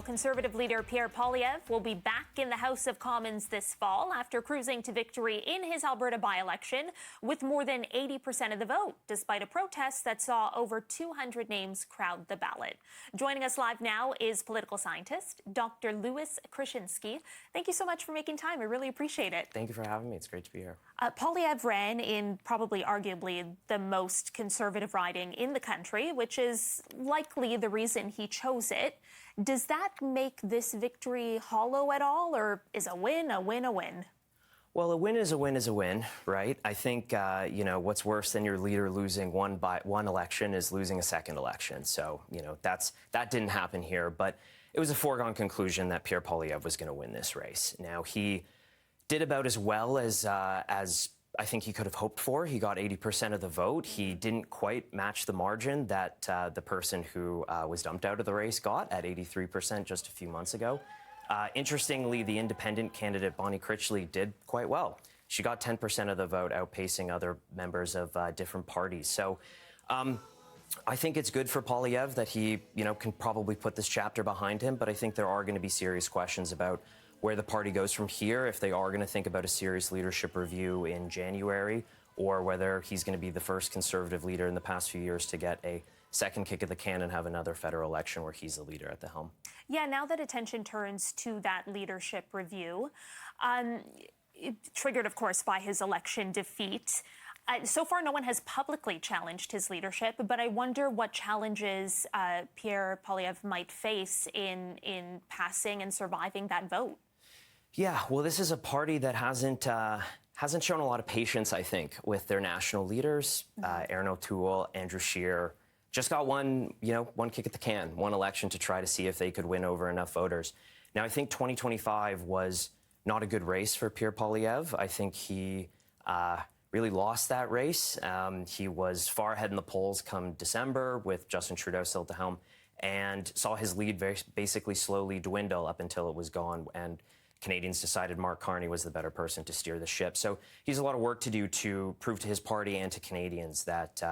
Conservative Leader Pierre Poilievre will be back in the House of Commons this fall after cruising to victory in his Alberta by-election with more than 80% of the vote, despite a protest that saw over 200 names crowd the ballot. Joining us live now is political scientist Dr. Krashinsky. Thank you so much for making time. I really appreciate it. Thank you for having me. It's great to be here. Poilievre ran in probably arguably the most conservative riding in the country, which is likely the reason he chose it. Does that make this victory hollow at all, or is a win a win a win? Well, a win is a win is a win, right? I think, what's worse than your leader losing one election is losing a second election. So, that didn't happen here. But it was a foregone conclusion that Pierre Poilievre was going to win this race. Now, he did about as well as I think he could have hoped for. He got 80% of the vote. He didn't quite match the margin that the person who was dumped out of the race got at 83% just a few months ago. Interestingly, the independent candidate, Bonnie Critchley, did quite well. She got 10% of the vote, outpacing other members of different parties. So I think it's good for Poilievre that he, can probably put this chapter behind him. But I think there are going to be serious questions about where the party goes from here, if they are going to think about a serious leadership review in January, or whether he's going to be the first Conservative leader in the past few years to get a second kick of the can and have another federal election where he's the leader at the helm. Yeah, now that attention turns to that leadership review, triggered, of course, by his election defeat. So far, no one has publicly challenged his leadership, but I wonder what challenges Pierre Poilievre might face in passing and surviving that vote. Yeah, well, this is a party that hasn't shown a lot of patience, I think, with their national leaders. Erin O'Toole, Andrew Scheer just got one kick at the can, one election to try to see if they could win over enough voters. Now, I think 2025 was not a good race for Pierre Poilievre. I think he really lost that race. He was far ahead in the polls come December with Justin Trudeau still at the helm, and saw his lead basically slowly dwindle up until it was gone. And Canadians decided Mark Carney was the better person to steer the ship. So he has a lot of work to do to prove to his party and to Canadians that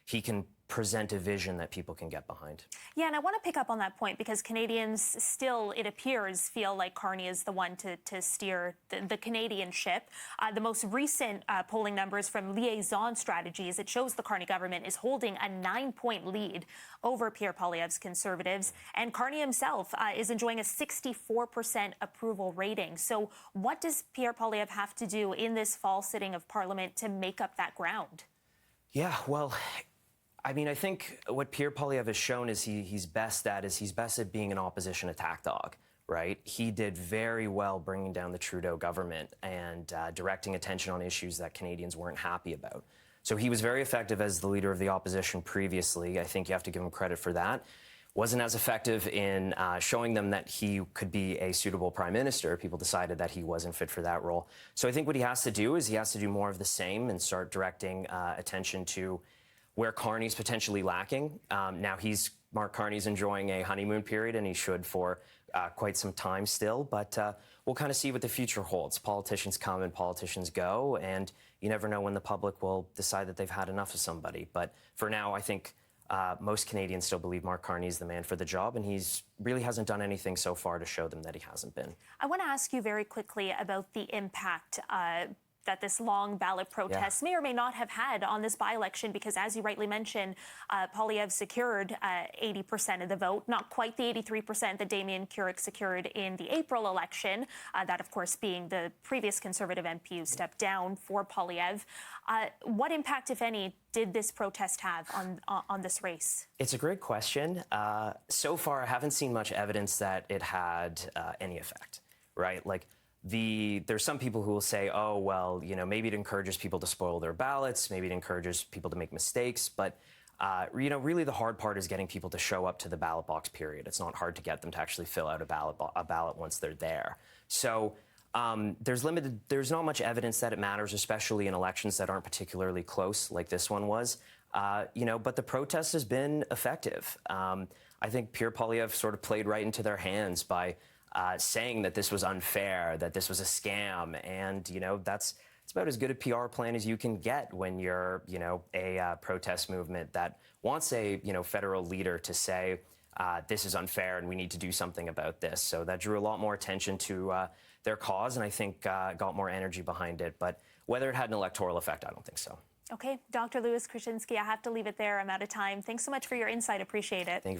he can present a vision that people can get behind. Yeah, and I want to pick up on that point because Canadians still, it appears, feel like Carney is the one to steer the Canadian ship. The most recent polling numbers from Liaison Strategies, it shows the Carney government is holding a 9-point lead over Pierre Poilievre's Conservatives, and Carney himself is enjoying a 64% approval rating. So what does Pierre Poilievre have to do in this fall sitting of Parliament to make up that ground? Yeah, well, I think what Pierre Poilievre has shown is he's best at being an opposition attack dog, right? He did very well bringing down the Trudeau government and directing attention on issues that Canadians weren't happy about. So he was very effective as the leader of the opposition previously. I think you have to give him credit for that. Wasn't as effective in showing them that he could be a suitable prime minister. People decided that he wasn't fit for that role. So I think what he has to do is he has to do more of the same and start directing attention to where Carney's potentially lacking. Now Mark Carney's enjoying a honeymoon period, and he should for quite some time still. But we'll kind of see what the future holds. Politicians come and politicians go, and you never know when the public will decide that they've had enough of somebody. But for now, I think most Canadians still believe Mark Carney's the man for the job, and he's really hasn't done anything so far to show them that he hasn't been. I want to ask you very quickly about the impact that this long ballot protest may or may not have had on this by-election, because as you rightly mentioned, Poilievre secured 80% of the vote, not quite the 83% that Damien Carrick secured in the April election, that of course being the previous Conservative MP who stepped down for Poilievre. What impact, if any, did this protest have on this race? It's a great question. So far, I haven't seen much evidence that it had any effect, right? There's some people who will say, oh, well, maybe it encourages people to spoil their ballots. Maybe it encourages people to make mistakes. But, really the hard part is getting people to show up to the ballot box, period. It's not hard to get them to actually fill out a ballot once they're there. So there's not much evidence that it matters, especially in elections that aren't particularly close like this one was. But the protest has been effective. I think Pierre Poilievre sort of played right into their hands by saying that this was unfair, that this was a scam. And, that's about as good a PR plan as you can get when you're, a protest movement that wants a, federal leader to say, this is unfair and we need to do something about this. So that drew a lot more attention to their cause, and I think got more energy behind it. But whether it had an electoral effect, I don't think so. Okay, Dr. Louis Krashinsky, I have to leave it there. I'm out of time. Thanks so much for your insight. Appreciate it. Thank you.